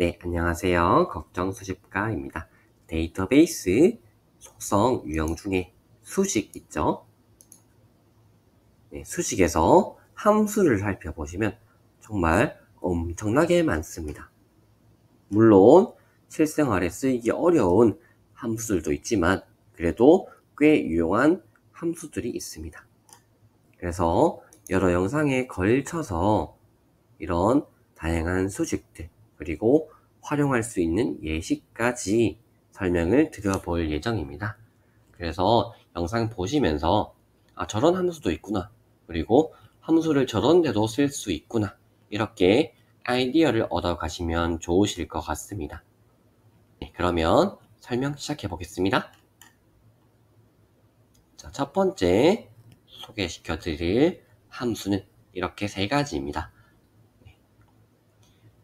네, 안녕하세요. 걱정수집가입니다. 데이터베이스 속성 유형 중에 수식 있죠? 네, 수식에서 함수를 살펴보시면 정말 엄청나게 많습니다. 물론 실생활에 쓰이기 어려운 함수들도 있지만 그래도 꽤 유용한 함수들이 있습니다. 그래서 여러 영상에 걸쳐서 이런 다양한 수식들 그리고 활용할 수 있는 예시까지 설명을 드려볼 예정입니다. 그래서 영상 보시면서 저런 함수도 있구나, 그리고 함수를 저런 데도 쓸 수 있구나, 이렇게 아이디어를 얻어 가시면 좋으실 것 같습니다. 네, 그러면 설명 시작해 보겠습니다. 자, 첫 번째 소개시켜 드릴 함수는 이렇게 세 가지입니다.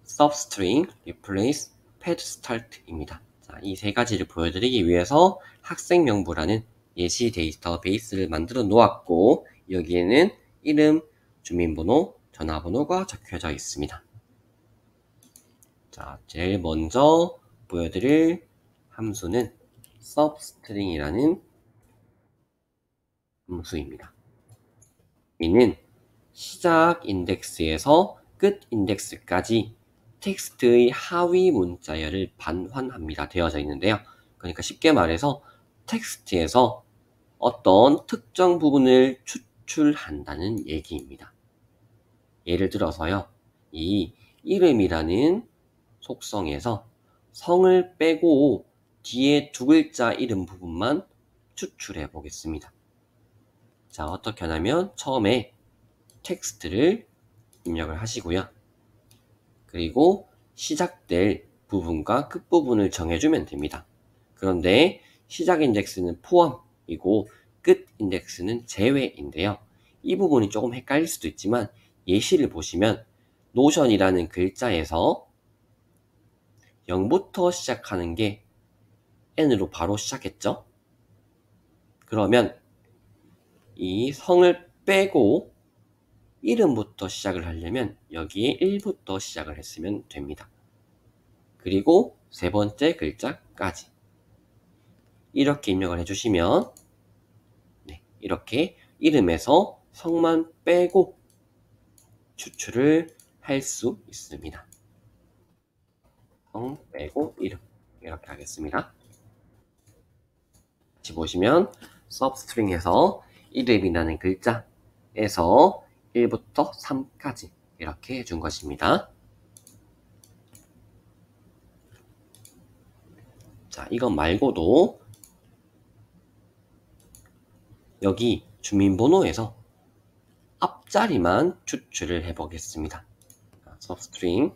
substring, replace, pad start입니다. 자, 이 세 가지를 보여드리기 위해서 학생 명부라는 예시 데이터베이스를 만들어 놓았고, 여기에는 이름, 주민번호, 전화번호가 적혀져 있습니다. 자, 제일 먼저 보여드릴 함수는 substring이라는 함수입니다. 이는 시작 인덱스에서 끝 인덱스까지 텍스트의 하위 문자열을 반환합니다. 되어져 있는데요. 그러니까 쉽게 말해서 텍스트에서 어떤 특정 부분을 추출한다는 얘기입니다. 예를 들어서요, 이 이름이라는 속성에서 성을 빼고 뒤에 두 글자 이름 부분만 추출해 보겠습니다. 자, 어떻게 하냐면 처음에 텍스트를 입력을 하시고요. 그리고 시작될 부분과 끝부분을 정해주면 됩니다. 그런데 시작 인덱스는 포함이고 끝 인덱스는 제외인데요. 이 부분이 조금 헷갈릴 수도 있지만 예시를 보시면 노션이라는 글자에서 0부터 시작하는 게 n으로 바로 시작했죠. 그러면 이 성을 빼고 이름부터 시작을 하려면 여기에 1부터 시작을 했으면 됩니다. 그리고 세 번째 글자까지 이렇게 입력을 해주시면 이렇게 이름에서 성만 빼고 추출을 할 수 있습니다. 성 빼고 이름 이렇게 하겠습니다. 다시 보시면 substring에서 이름이라는 글자에서 1부터 3까지 이렇게 해준 것입니다. 자, 이것 말고도 여기 주민번호에서 앞자리만 추출을 해 보겠습니다. substring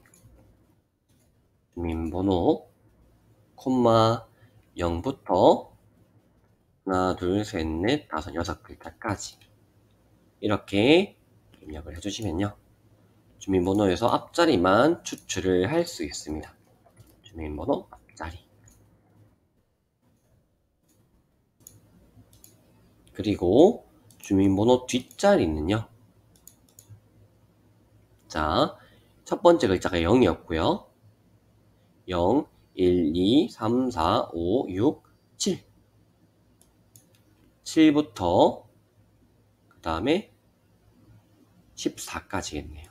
주민번호 콤마 0부터 하나, 둘, 셋, 넷, 다섯, 여섯 글자까지 이렇게 입력을 해주시면요, 주민번호에서 앞자리만 추출을 할 수 있습니다. 주민번호 앞자리. 그리고 주민번호 뒷자리는요, 자, 첫 번째 글자가 0이었고요 0, 1, 2, 3, 4, 5, 6, 7 7부터 그 다음에 14까지겠네요.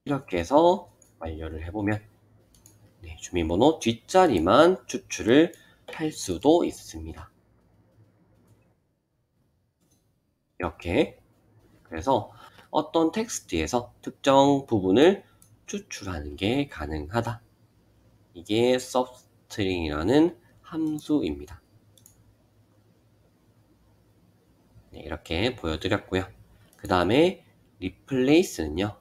이렇게 해서 완료를 해보면 주민번호 뒷자리만 추출을 할 수도 있습니다. 이렇게. 그래서 어떤 텍스트에서 특정 부분을 추출하는 게 가능하다. 이게 substring이라는 함수입니다. 이렇게 보여드렸고요. 그 다음에 replace는요,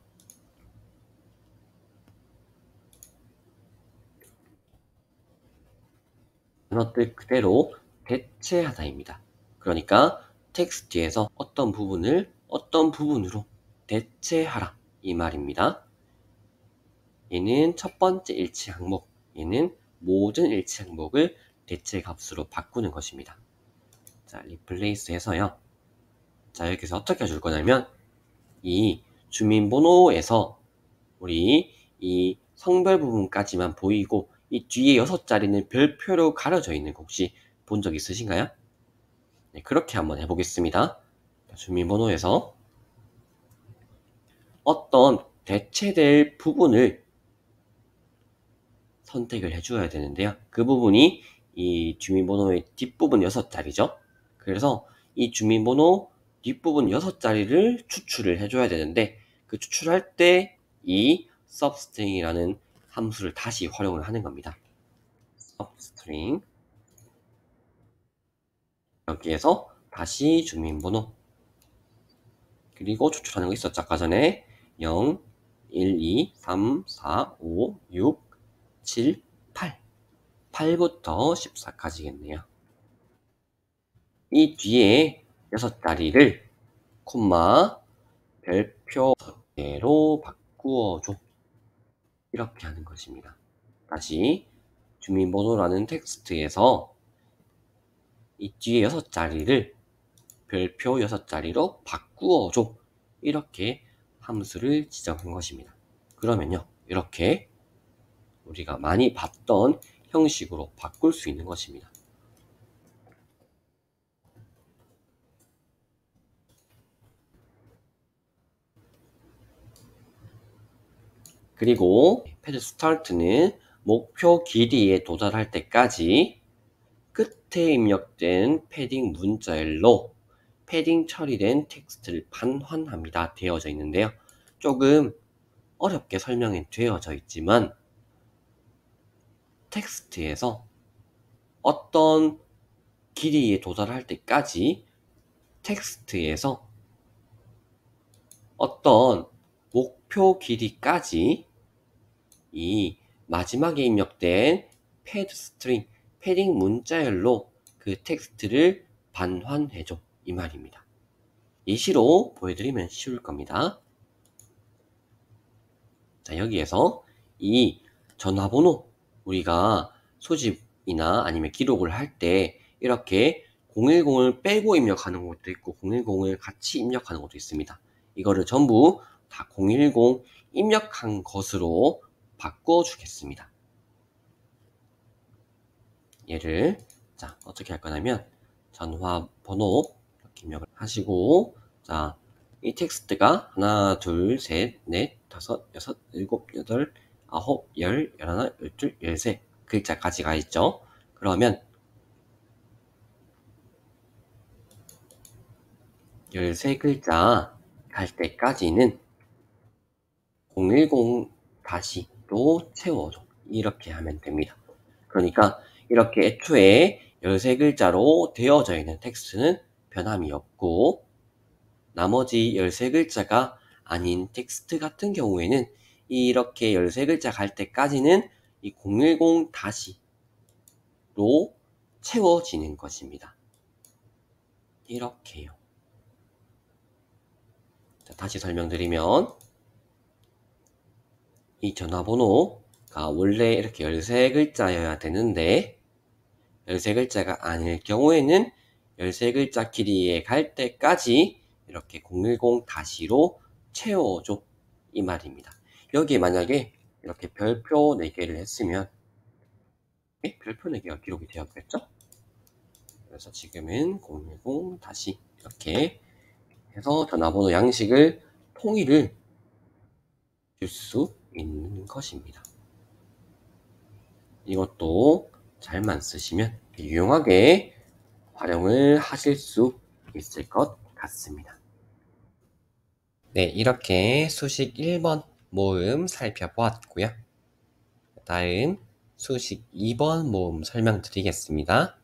단어뜻 그대로 대체하다입니다. 그러니까 텍스트에서 어떤 부분을 어떤 부분으로 대체하라 이 말입니다. 얘는 첫 번째 일치 항목, 얘는 모든 일치 항목을 대체 값으로 바꾸는 것입니다. 자, replace 해서요. 자, 여기서 어떻게 해줄 거냐면 이 주민번호에서 우리 이 성별 부분까지만 보이고 이 뒤에 6자리는 별표로 가려져 있는 거 혹시 본 적 있으신가요? 네, 그렇게 한번 해보겠습니다. 주민번호에서 어떤 대체될 부분을 선택을 해줘야 되는데요. 그 부분이 이 주민번호의 뒷부분 6자리죠. 그래서 이 주민번호 뒷부분 6자리를 추출을 해줘야 되는데 그 추출할 때 이 substring이라는 함수를 다시 활용을 하는 겁니다. substring 여기에서 다시 주민번호 그리고 추출하는 거 있었죠. 아까 전에 0, 1, 2, 3, 4, 5, 6, 7, 8 8부터 14까지겠네요. 이 뒤에 6자리를 콤마 별표로 바꾸어줘 이렇게 하는 것입니다. 다시 주민번호라는 텍스트에서 이 뒤에 6자리를 별표 6자리로 바꾸어줘 이렇게 함수를 지정한 것입니다. 그러면요 이렇게 우리가 많이 봤던 형식으로 바꿀 수 있는 것입니다. 그리고 패드 스타트는 목표 길이에 도달할 때까지 끝에 입력된 패딩 문자열로 패딩 처리된 텍스트를 반환합니다. 되어져 있는데요. 조금 어렵게 설명이 되어져 있지만 텍스트에서 어떤 길이에 도달할 때까지 텍스트에서 어떤 목표 길이까지 이 마지막에 입력된 패드 스트링, 패딩 문자열로 그 텍스트를 반환해줘 이 말입니다. 예시로 보여드리면 쉬울 겁니다. 자, 여기에서 이 전화번호 우리가 소집이나 아니면 기록을 할 때 이렇게 010을 빼고 입력하는 것도 있고 010을 같이 입력하는 것도 있습니다. 이거를 전부 다 010 입력한 것으로 바꿔주겠습니다. 얘를 자 어떻게 할 거냐면 전화번호 이렇게 입력을 하시고 자 이 텍스트가 하나 둘셋넷 다섯 여섯 일곱 여덟 아홉 열 열하나 열둘 열세 글자까지 가 있죠. 그러면 13글자 갈 때까지는 010 다시로 채워줘 이렇게 하면 됩니다. 그러니까 이렇게 애초에 13글자로 되어져 있는 텍스트는 변함이 없고 나머지 13글자가 아닌 텍스트 같은 경우에는 이렇게 13글자 갈 때까지는 이 010 다시로 채워지는 것입니다. 이렇게요. 자, 다시 설명드리면 이 전화번호가 원래 이렇게 13글자여야 되는데 13글자가 아닐 경우에는 13글자 길이에 갈 때까지 이렇게 010 다시로 채워줘 이 말입니다. 여기에 만약에 이렇게 별표 4개를 했으면 별표 4개가 기록이 되었겠죠? 그래서 지금은 010 다시 이렇게 해서 전화번호 양식을 통일을 줄 수 있는 것입니다. 이것도 잘만 쓰시면 유용하게 활용을 하실 수 있을 것 같습니다. 네, 이렇게 수식 1번 모음 살펴보았고요. 다음 수식 2번 모음 설명드리겠습니다.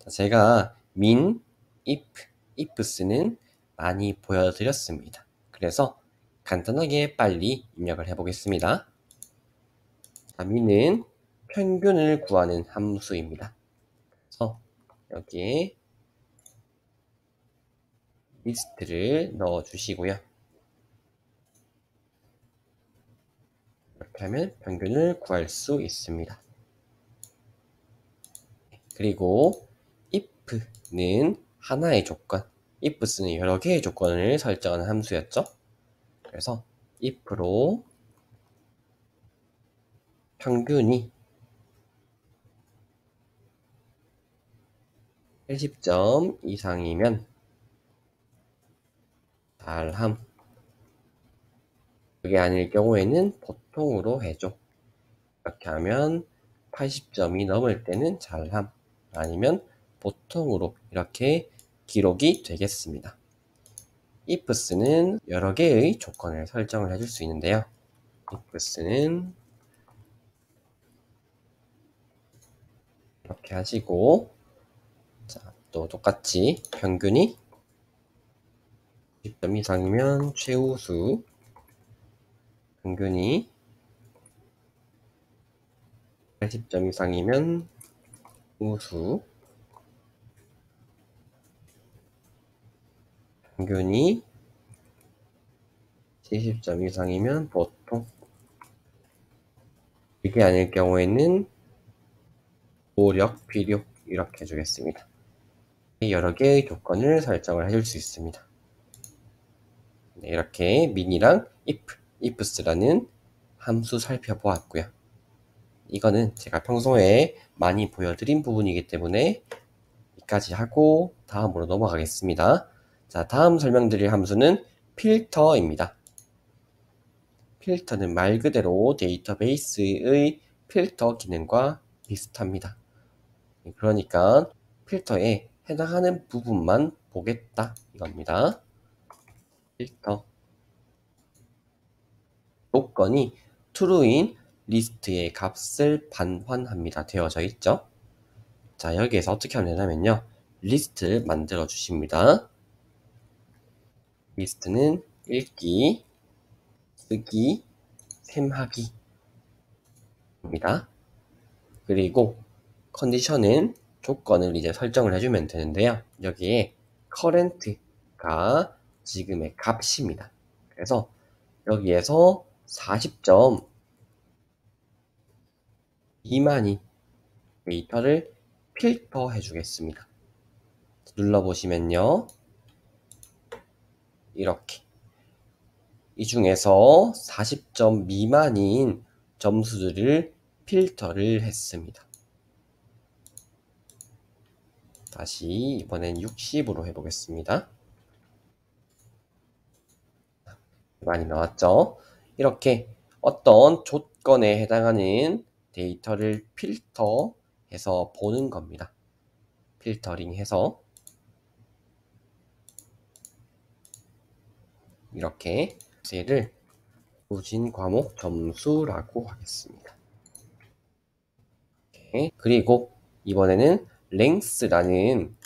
제가 min, ifs는 많이 보여드렸습니다. 그래서 간단하게 빨리 입력을 해보겠습니다. 자, min은 평균을 구하는 함수입니다. 그래서 여기에 리스트를 넣어 주시고요. 이렇게 하면 평균을 구할 수 있습니다. 그리고 if는 하나의 조건, ifs는 여러 개의 조건을 설정하는 함수였죠. 그래서 if로 평균이 80점 이상이면 잘함. 그게 아닐 경우에는 보통으로 해줘. 이렇게 하면 80점이 넘을 때는 잘함, 아니면 보통으로 이렇게 기록이 되겠습니다. ifs는 여러 개의 조건을 설정을 해줄 수 있는데요. ifs는 이렇게 하시고, 자, 또 똑같이 평균이 10점 이상이면 최우수, 평균이 80점 이상이면 우수, 평균이 70점 이상이면 보통, 이게 아닐 경우에는 노력, 필요 이렇게 해주겠습니다. 여러 개의 조건을 설정을 해줄 수 있습니다. 네, 이렇게 min이랑 ifs라는 함수 살펴보았고요. 이거는 제가 평소에 많이 보여드린 부분이기 때문에 여기까지 하고 다음으로 넘어가겠습니다. 자, 다음 설명드릴 함수는 필터입니다. 필터는 말 그대로 데이터베이스의 필터 기능과 비슷합니다. 그러니까 필터에 해당하는 부분만 보겠다 이겁니다. 필터 조건이 true인 리스트의 값을 반환합니다. 되어져 있죠. 자, 여기에서 어떻게 하면 되냐면요, 리스트를 만들어 주십니다. 리스트는 읽기, 쓰기, 셈하기 입니다. 그리고 컨디션은 조건을 이제 설정을 해주면 되는데요. 여기에 current가 지금의 값입니다. 그래서 여기에서 40점 미만인 데이터를 필터해 주겠습니다. 눌러보시면요, 이렇게 이 중에서 40점 미만인 점수들을 필터를 했습니다. 다시 이번엔 60으로 해보겠습니다. 많이 나왔죠? 이렇게 어떤 조건에 해당하는 데이터를 필터해서 보는 겁니다. 필터링해서 이렇게 얘를 부진 과목 점수라고 하겠습니다. 이렇게. 그리고 이번에는 length라는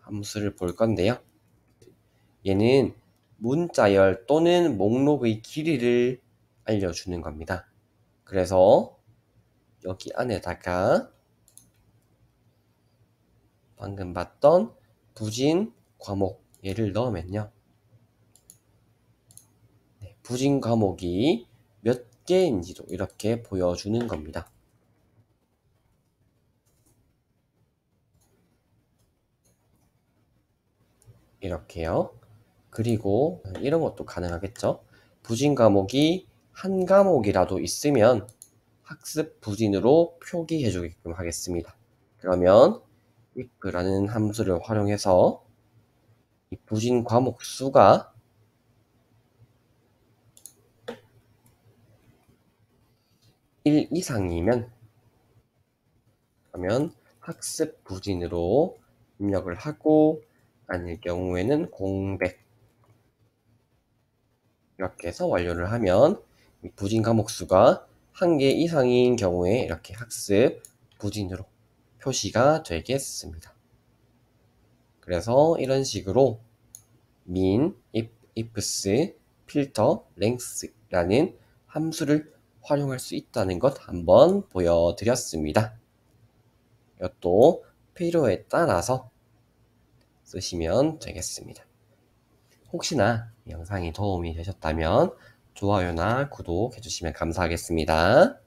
함수를 볼 건데요. 얘는 문자열 또는 목록의 길이를 알려주는 겁니다. 그래서 여기 안에다가 방금 봤던 부진 과목 얘를 넣으면요, 부진 과목이 몇 개인지도 이렇게 보여주는 겁니다. 이렇게요. 그리고 이런 것도 가능하겠죠. 부진 과목이 한 과목이라도 있으면 학습 부진으로 표기해 주게끔 하겠습니다. 그러면 if라는 함수를 활용해서 이 부진 과목 수가 1 이상이면, 그러면 학습 부진으로 입력을 하고, 아닐 경우에는 공백 이렇게 해서 완료를 하면 이 부진 과목 수가 1개 이상인 경우에 이렇게 학습 부진으로 표시가 되겠습니다. 그래서 이런 식으로 min, ifs, filter, length라는 함수를 활용할 수 있다는 것 한번 보여드렸습니다. 이것도 필요에 따라서 쓰시면 되겠습니다. 혹시나 이 영상이 도움이 되셨다면 좋아요나 구독 해주시면 감사하겠습니다.